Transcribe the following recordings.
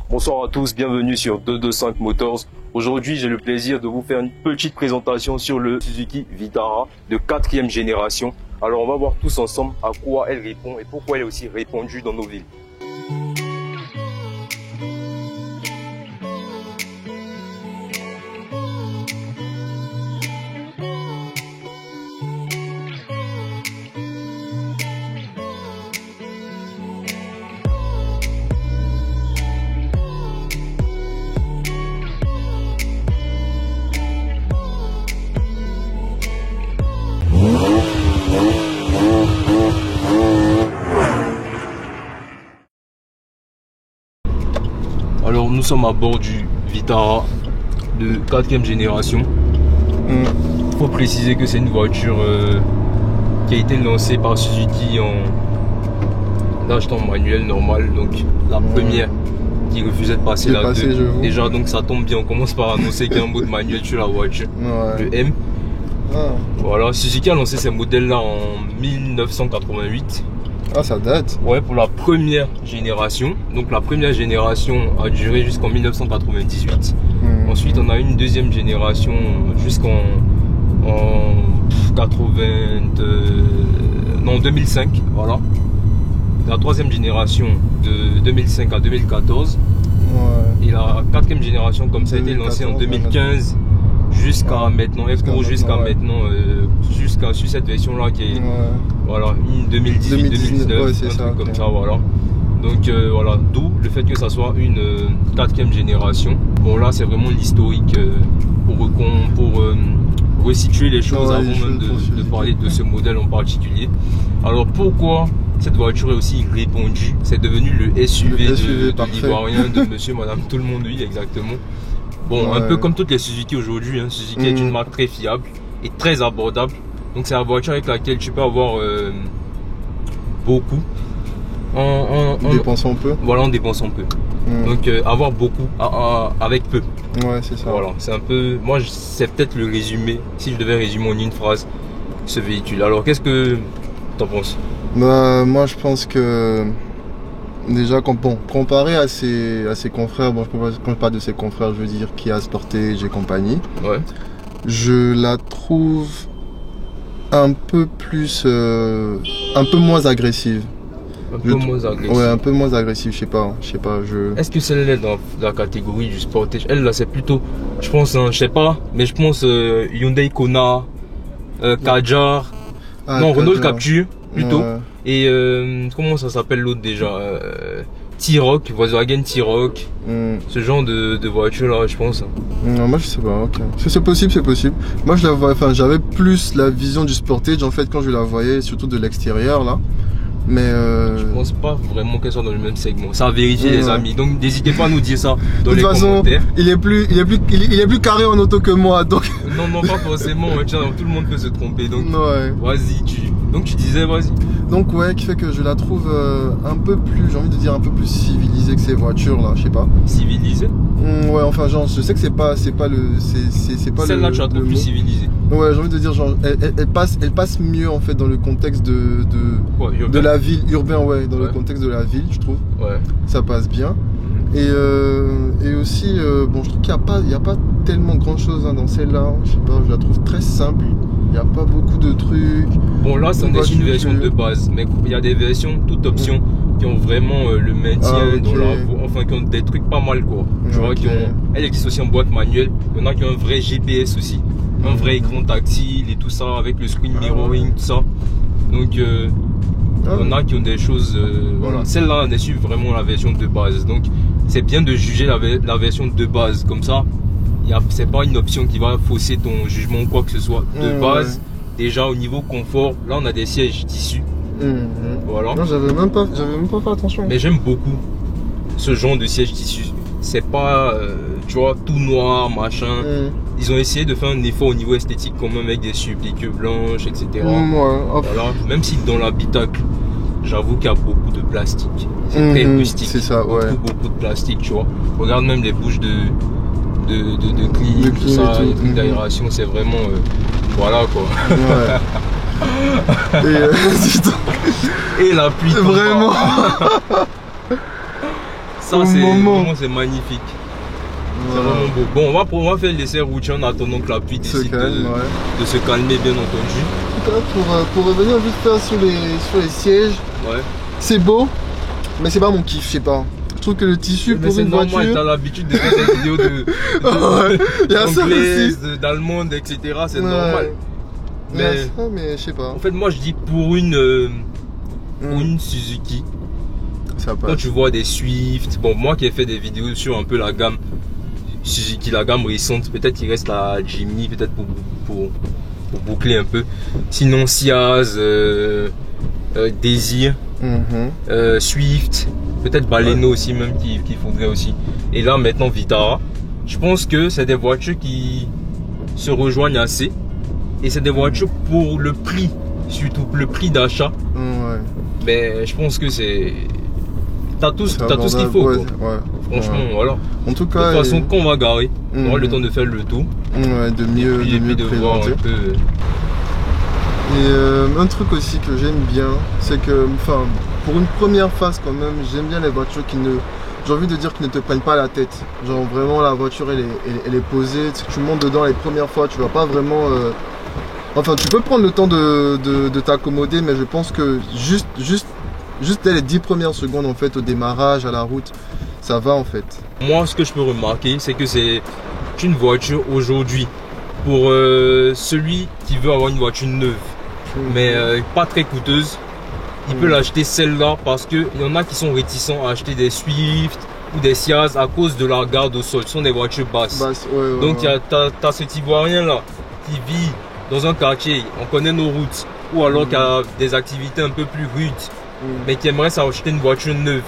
Bonsoir à tous, bienvenue sur 225 Motors. Aujourd'hui, j'ai le plaisir de vous faire une petite présentation sur le Suzuki Vitara de 4e génération. Alors, on va voir tous ensemble à quoi elle répond et pourquoi elle est aussi répandue dans nos villes. Alors nous sommes à bord du Vitara de 4e génération. Il faut préciser que c'est une voiture qui a été lancée par Suzuki en achetant manuel normal, donc la première qui refusait de passer la 2. Déjà donc ça tombe bien, on commence par annoncer qu'il y a un mode manuel sur la voiture, le M. Voilà, Suzuki a lancé ces modèles là en 1988. Ah, ça date. Ouais, pour la première génération. Donc la première génération a duré jusqu'en 1998. Ensuite, on a une deuxième génération jusqu'en 2005. Voilà. La troisième génération de 2005 à 2014. Ouais. Et la quatrième génération, comme ça a été lancé en 2015 jusqu'à maintenant, jusqu'à maintenant, jusqu'à sur cette version là qui est voilà, 2018-2019, ouais, un ça, truc comme ça, voilà. Donc voilà, d'où le fait que ça soit une 4e génération. Bon là c'est vraiment l'historique pour resituer les choses avant même de parler de ce modèle en particulier. Alors pourquoi cette voiture est aussi répandue? C'est devenu le SUV de l'Ivoirien, de monsieur, madame, tout le monde, oui, exactement. Bon, un peu comme toutes les Suzuki aujourd'hui, hein. Suzuki est une marque très fiable et très abordable. Donc c'est la voiture avec laquelle tu peux avoir beaucoup en dépensant peu. Voilà, en dépensant peu. Donc avoir beaucoup avec peu. Ouais, c'est ça. Voilà, c'est un peu, moi c'est peut-être le résumé, si je devais résumer en une phrase ce véhicule. Alors qu'est-ce que t'en penses? Bah moi je pense que déjà comparé à ses confrères, bon quand je parle de ses confrères, je veux dire Kia Sportage et compagnie. Ouais. Je la trouve un peu plus, un peu moins agressive. Un peu moins agressive. Ouais, un peu moins agressive, je sais pas. Est-ce que celle-là est dans la catégorie du Sportage? Elle là c'est plutôt, je pense, je sais pas, mais je pense Hyundai Kona, Kadjar, non Renault Captur plutôt. Et comment ça s'appelle l'autre déjà? T-Roc, Volkswagen T-Roc, ce genre de voiture là, je pense. Non, moi je sais pas, ok. C'est possible, c'est possible. Moi je la vois, enfin j'avais plus la vision du Sportage en fait quand je la voyais, surtout de l'extérieur là. Mais je pense pas vraiment qu'elle soit dans le même segment. Ça a vérifié les amis. Donc n'hésitez pas à nous dire ça dans les commentaires. Il est plus carré en auto que moi, donc. Non, pas forcément. Tout le monde peut se tromper. Donc vas-y, tu disais vas-y. Donc ouais, qui fait que je la trouve un peu plus, j'ai envie de dire un peu plus civilisée que ces voitures là, je sais pas. Civilisée? Ouais, enfin genre je sais que c'est pas celle-là tu la trouves plus civilisée. Ouais, j'ai envie de dire genre elle passe mieux en fait dans le contexte de la ville, urbain, ouais, dans le contexte de la ville, je trouve. Ouais. Ça passe bien. Et aussi bon, je trouve qu'il y a pas tellement grand chose dans celle-là, je sais pas, je la trouve très simple. Il n'y a pas beaucoup de trucs. Bon là c'est une version de base, mais il y a des versions toute option qui ont vraiment le maintien dans la voie, enfin qui ont des trucs pas mal quoi. Tu vois, elle existe aussi en boîte manuelle. Il y en a qui ont un vrai GPS aussi, un vrai écran tactile et tout ça avec le screen mirroring, tout ça. Donc il y en a qui ont des choses, voilà. Celle-là on a su vraiment la version de base, donc c'est bien de juger la version de base comme ça. C'est pas une option qui va fausser ton jugement ou quoi que ce soit. De base, déjà au niveau confort, là on a des sièges tissus. Voilà. Non, j'avais même pas fait attention. Mais j'aime beaucoup ce genre de siège tissu. C'est pas, tu vois, tout noir, machin. Ils ont essayé de faire un effort au niveau esthétique quand même avec des suppliques blanches, etc. Voilà. Même si dans l'habitacle, j'avoue qu'il y a beaucoup de plastique. C'est très rustique. C'est ça, beaucoup de plastique, tu vois. Regarde même les bouches de clim, tout ça, les trucs d'aération, c'est vraiment voilà quoi. Et la pluie vraiment. ça c'est magnifique. C'est vraiment beau. Bon, on va faire l'essai routier en attendant que la pluie décide de se calmer, bien entendu. Pour revenir vite fait sur les sièges, c'est beau, mais c'est pas mon kiff, je sais pas. Je trouve que le tissu pour une voiture... C'est normal, t'as l'habitude de faire des vidéos d'allemande, etc. C'est normal. Mais je sais pas. En fait, moi je dis pour une Suzuki, ça passe. Quand tu vois des Swift, bon, moi qui ai fait des vidéos sur un peu la gamme Suzuki, la gamme récente, peut-être il reste la Jimny, peut-être pour boucler un peu. Sinon, Ciaz, Désir, Swift, peut-être Baleno aussi, même qu'il faudrait aussi. Et là, maintenant, Vitara. Je pense que c'est des voitures qui se rejoignent assez. Et c'est des voitures pour le prix, surtout le prix d'achat. Mais je pense que c'est... T'as tout ce qu'il faut. Franchement, voilà. En tout cas, de toute façon, quand on va garer, on aura le temps de faire le tour. De mieux voir un peu. Et un truc aussi que j'aime bien, c'est que, enfin, pour une première phase quand même, j'aime bien les voitures qui ne... J'ai envie de dire qu'ils ne te prennent pas la tête. Genre vraiment la voiture elle est posée. Si tu montes dedans les premières fois, tu vas pas vraiment... Enfin, tu peux prendre le temps de t'accommoder, mais je pense que juste dès les 10 premières secondes en fait, au démarrage, à la route, ça va en fait. Moi, ce que je peux remarquer, c'est que c'est une voiture aujourd'hui pour celui qui veut avoir une voiture neuve, mais pas très coûteuse. Il peut l'acheter celle-là parce qu'il y en a qui sont réticents à acheter des Swift ou des Ciaz à cause de la garde au sol. Ce sont des voitures basses. Donc, t'as cet Ivoirien là qui vit dans un quartier, on connaît nos routes, ou alors qui a des activités un peu plus rudes, mais qui aimerait s'acheter une voiture neuve,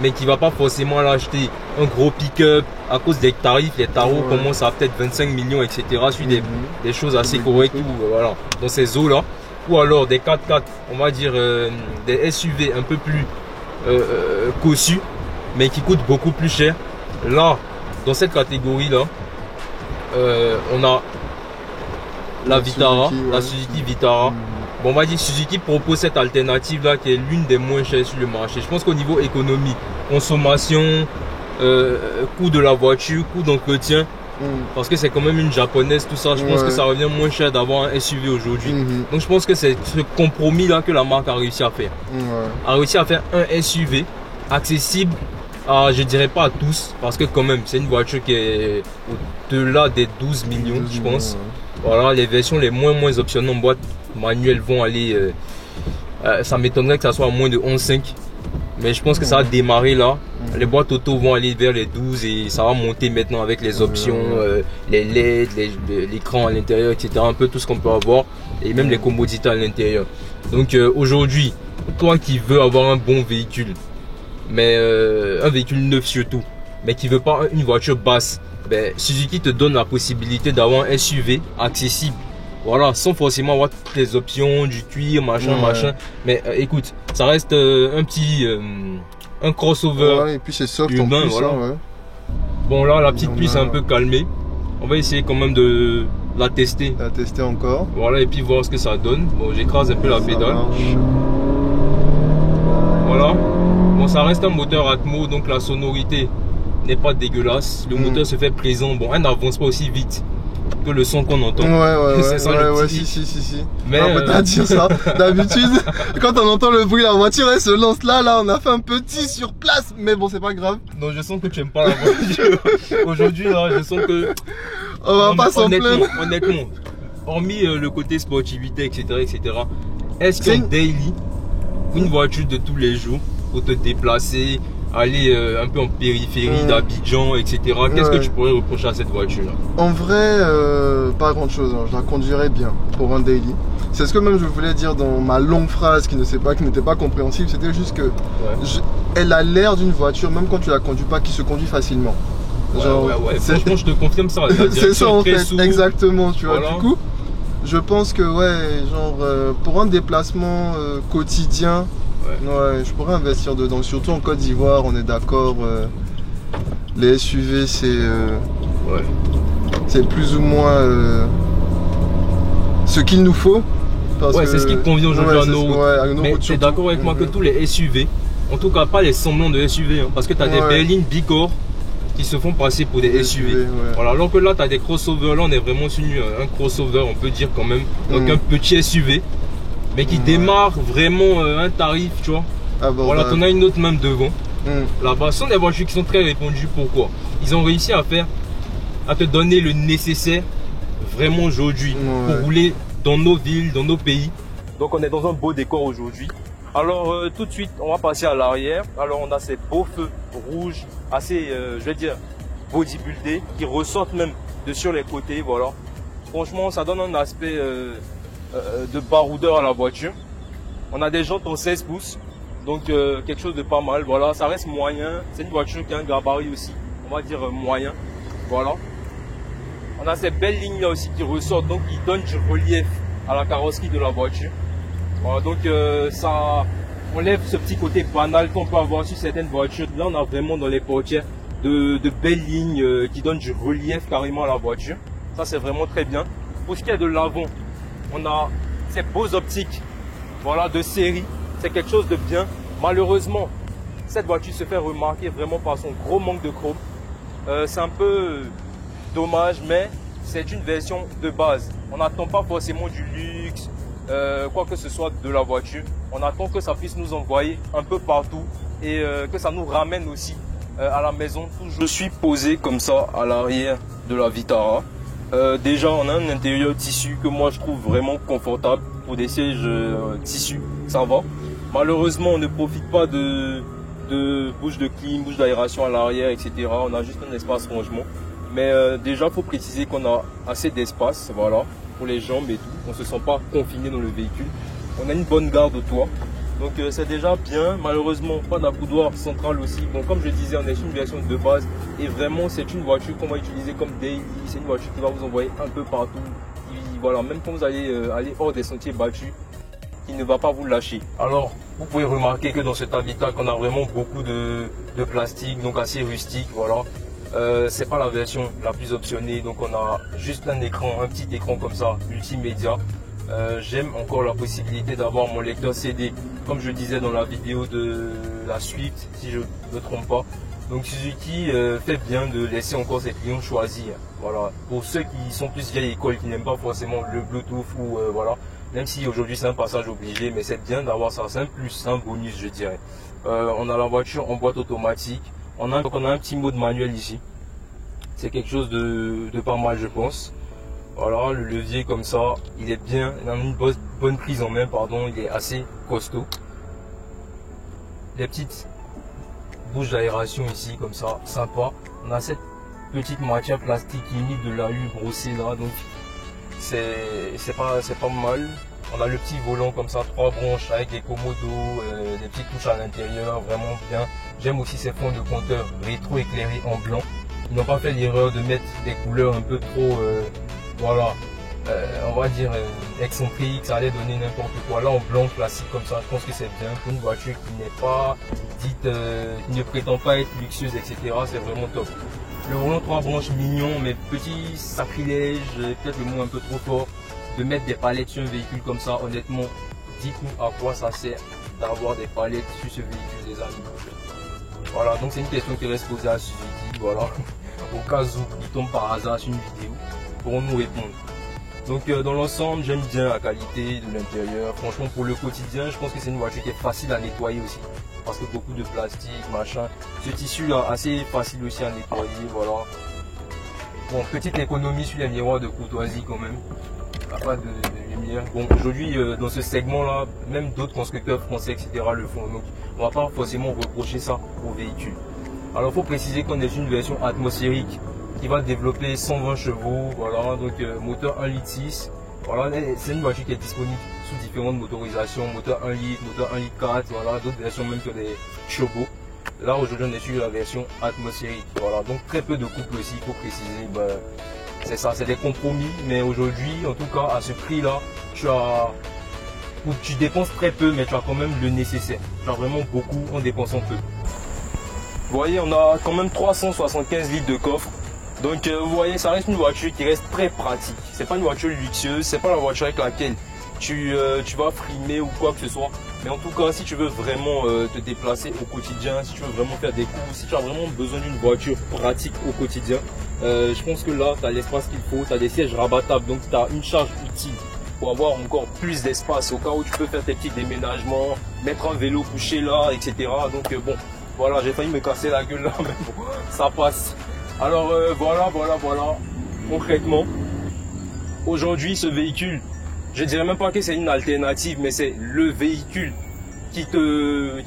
mais qui va pas forcément l'acheter un gros pick-up à cause des tarifs. Les tarots commencent à peut-être 25 millions, etc. Sur des choses assez correctes, voilà, dans ces eaux-là. Ou alors des 4x4, on va dire des SUV un peu plus cossus, mais qui coûtent beaucoup plus cher. Là, dans cette catégorie-là, on a la Vitara, la Suzuki Vitara. Bon, on va dire Suzuki propose cette alternative là qui est l'une des moins chères sur le marché. Je pense qu'au niveau économie, consommation, coût de la voiture, coût d'entretien, parce que c'est quand même une japonaise, tout ça, je pense que ça revient moins cher d'avoir un SUV aujourd'hui. Donc je pense que c'est ce compromis là que la marque a réussi à faire. A réussi à faire un SUV accessible à, je dirais pas à tous, parce que quand même c'est une voiture qui est au-delà des 12 millions, je pense. Voilà, les versions les moins optionnelles en boîte manuelle vont aller, ça m'étonnerait que ça soit à moins de 11,5, mais je pense que ça va démarrer là. Les boîtes auto vont aller vers les 12 et ça va monter maintenant avec les options, les LED, l'écran à l'intérieur, etc. Un peu tout ce qu'on peut avoir et même les commodités à l'intérieur. Donc aujourd'hui, toi qui veux avoir un bon véhicule, mais un véhicule neuf surtout, mais qui veut pas une voiture basse, ben, Suzuki te donne la possibilité d'avoir un SUV accessible. Voilà, sans forcément avoir toutes les options, du cuir, machin. Mais écoute, ça reste un petit un crossover et puis c'est soft urbain, en plus, voilà. Bon là, la petite pluie s'est un peu calmée. On va essayer quand même de la tester. La tester encore. Voilà, et puis voir ce que ça donne. Bon, j'écrase un peu la pédale. Voilà. Bon, ça reste un moteur Atmo, donc la sonorité n'est pas dégueulasse. Le moteur se fait présent. Bon, elle n'avance pas aussi vite que le son qu'on entend. C'est ça le petit. Si. Mais t'as dit ça. D'habitude, quand on entend le bruit, la voiture elle se lance là, on a fait un petit sur place, mais bon, c'est pas grave. Non, je sens que tu aimes pas la voiture. Aujourd'hui, là, je sens que on va pas s'en plaindre. Honnêtement, hormis le côté sportivité, etc., est-ce qu'un daily, une voiture de tous les jours pour te déplacer, aller un peu en périphérie d'Abidjan, etc. Qu'est-ce que tu pourrais reprocher à cette voiture-là? En vrai, pas grand-chose. Je la conduirais bien pour un daily. C'est ce que même je voulais dire dans ma longue phrase qui n'était pas compréhensible. C'était juste que elle a l'air d'une voiture, même quand tu la conduis pas, qui se conduit facilement. Genre, franchement, je te confirme ça. C'est ça en fait, exactement. Tu vois, du coup, je pense que pour un déplacement quotidien, je pourrais investir dedans, surtout en Côte d'Ivoire, on est d'accord. Les SUV, c'est plus ou moins ce qu'il nous faut. C'est ce qui convient aujourd'hui à nos routes. Mais tu es d'accord avec moi que tous les SUV En tout cas, pas les semblants de SUV, hein, parce que tu as des berlines Bigor qui se font passer pour des SUV. Voilà, alors que là, tu as des crossovers. Là, on est vraiment sur un crossover, on peut dire quand même. Donc, un petit SUV, mais qui démarre vraiment un tarif, tu vois. Voilà, tu en as une autre même devant. Là-bas, ce sont des voitures qui sont très répandues. Pourquoi? Ils ont réussi à te donner le nécessaire vraiment aujourd'hui pour rouler dans nos villes, dans nos pays. Donc, on est dans un beau décor aujourd'hui. Alors tout de suite, on va passer à l'arrière. Alors on a ces beaux feux rouges, assez, je vais dire, bodybuildés, qui ressortent même de sur les côtés, voilà. Franchement, ça donne un aspect de baroudeur à la voiture. On a des jantes en 16 pouces, donc quelque chose de pas mal, voilà. Ça reste moyen, c'est une voiture qui a un gabarit aussi, on va dire moyen, voilà. On a ces belles lignes là aussi qui ressortent, donc qui donnent du relief à la carrosserie de la voiture. Voilà, donc ça enlève ce petit côté banal qu'on peut avoir sur certaines voitures. Là on a vraiment dans les portières de belles lignes qui donnent du relief carrément à la voiture. Ça c'est vraiment très bien. Pour ce qui est de l'avant, on a ces beaux optiques, voilà, de série. C'est quelque chose de bien. Malheureusement, cette voiture se fait remarquer vraiment par son gros manque de chrome. C'est un peu dommage, mais c'est une version de base. On n'attend pas forcément du luxe, quoi que ce soit de la voiture. On attend que ça puisse nous envoyer un peu partout et que ça nous ramène aussi à la maison. Je suis posé comme ça à l'arrière de la Vitara. Déjà on a un intérieur tissu que moi je trouve vraiment confortable. Pour des sièges tissu, ça va. Malheureusement on ne profite pas de bouche de clim, bouche d'aération à l'arrière, etc. On a juste un espace rangement. Mais déjà il faut préciser qu'on a assez d'espace, voilà, pour les jambes et tout. On ne se sent pas confiné dans le véhicule. On a une bonne garde au toit. Donc c'est déjà bien. Malheureusement, pas d'accoudoir central aussi. Bon, comme je disais, on est sur une version de base. Et vraiment, c'est une voiture qu'on va utiliser comme daily. C'est une voiture qui va vous envoyer un peu partout. Et voilà, même quand vous allez aller hors des sentiers battus, il ne va pas vous lâcher. Alors, vous pouvez remarquer que dans cet habitat, qu'on a vraiment beaucoup de plastique, donc assez rustique, voilà. C'est pas la version la plus optionnée, donc on a juste un écran, un petit écran comme ça, multimédia. J'aime encore la possibilité d'avoir mon lecteur CD, comme je disais dans la vidéo de la Swift, si je ne me trompe pas. Donc Suzuki fait bien de laisser encore ses clients choisir. Voilà. Pour ceux qui sont plus vieille école, qui n'aiment pas forcément le Bluetooth ou voilà. Même si aujourd'hui c'est un passage obligé, mais c'est bien d'avoir ça, c'est un plus, un bonus je dirais. On a la voiture en boîte automatique. On a un petit mode manuel ici. C'est quelque chose de pas mal je pense. Voilà, le levier comme ça, il est bien, il a une bonne prise en main, pardon, il est assez costaud. Les petites bouches d'aération ici, comme ça, sympa. On a cette petite matière plastique qui imite de l'alu brossé là, donc c'est pas mal. On a le petit volant comme ça, 3 branches avec des commodos, des petites touches à l'intérieur, vraiment bien. J'aime aussi ces fonds de compteur rétro-éclairés en blanc. Ils n'ont pas fait l'erreur de mettre des couleurs un peu trop, voilà, on va dire excentriques, ça allait donner n'importe quoi. Là en blanc classique comme ça, je pense que c'est bien pour une voiture qui n'est pas dite, qui ne prétend pas être luxueuse, etc. C'est vraiment top. Le volant 3 branches mignon, mais petit sacrilège, peut-être le mot un peu trop fort, de mettre des palettes sur un véhicule comme ça. Honnêtement, dites-nous à quoi ça sert d'avoir des palettes sur ce véhicule, les amis. Voilà, donc c'est une question qui reste posée à Suzuki, voilà, au cas où il tombe par hasard sur une vidéo, pour nous répondre. Donc dans l'ensemble, j'aime bien la qualité de l'intérieur. Franchement, pour le quotidien, je pense que c'est une voiture qui est facile à nettoyer aussi, parce que beaucoup de plastique, machin. Ce tissu là, assez facile aussi à nettoyer, voilà. Bon, petite économie sur les miroirs de courtoisie quand même. Pas de lumière. Bon, aujourd'hui, dans ce segment-là, même d'autres constructeurs français, etc. le font. Donc, on va pas forcément reprocher ça au véhicule. Alors, il faut préciser qu'on est une version atmosphérique qui va développer 120 chevaux. Voilà, donc moteur 1,6 litre. Voilà, c'est une voiture qui est disponible sous différentes motorisations. Moteur 1 litre, moteur 1,4 litre. Voilà, d'autres versions même que des chevaux. Là, aujourd'hui, on est sur la version atmosphérique. Voilà, donc très peu de couple aussi, il faut préciser. Ben, c'est ça, c'est des compromis, mais aujourd'hui, en tout cas, à ce prix-là, tu dépenses très peu, mais tu as quand même le nécessaire. Tu as vraiment beaucoup en dépensant peu. Vous voyez, on a quand même 375 litres de coffre. Donc, vous voyez, ça reste une voiture qui reste très pratique. C'est pas une voiture luxueuse, c'est pas la voiture avec laquelle tu vas frimer ou quoi que ce soit. Mais en tout cas, si tu veux vraiment te déplacer au quotidien, si tu veux vraiment faire des courses, si tu as vraiment besoin d'une voiture pratique au quotidien, je pense que là, tu as l'espace qu'il faut, tu as des sièges rabattables, donc tu as une charge utile pour avoir encore plus d'espace au cas où tu peux faire tes petits déménagements, mettre un vélo couché là, etc. Donc bon, voilà, j'ai failli me casser la gueule là, mais bon, ça passe. Alors voilà. Concrètement, aujourd'hui, ce véhicule, je dirais même pas que c'est une alternative, mais c'est le véhicule qui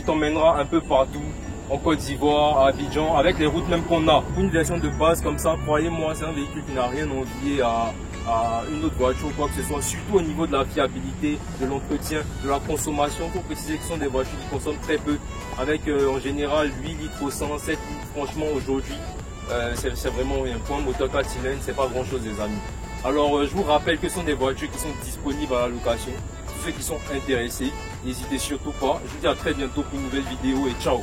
t'emmènera un peu partout en Côte d'Ivoire, à Abidjan, avec les routes même qu'on a. Une version de base comme ça, croyez-moi, c'est un véhicule qui n'a rien envié à une autre voiture ou quoi que ce soit, surtout au niveau de la fiabilité, de l'entretien, de la consommation. Il faut préciser que ce sont des voitures qui consomment très peu, avec en général 8 litres au 100, 7 litres. Franchement, aujourd'hui, c'est vraiment un point moteur 4 cylindres, c'est pas grand chose les amis. Alors je vous rappelle que ce sont des voitures qui sont disponibles à la location. Tous ceux qui sont intéressés, n'hésitez surtout pas. Je vous dis à très bientôt pour une nouvelle vidéo et ciao.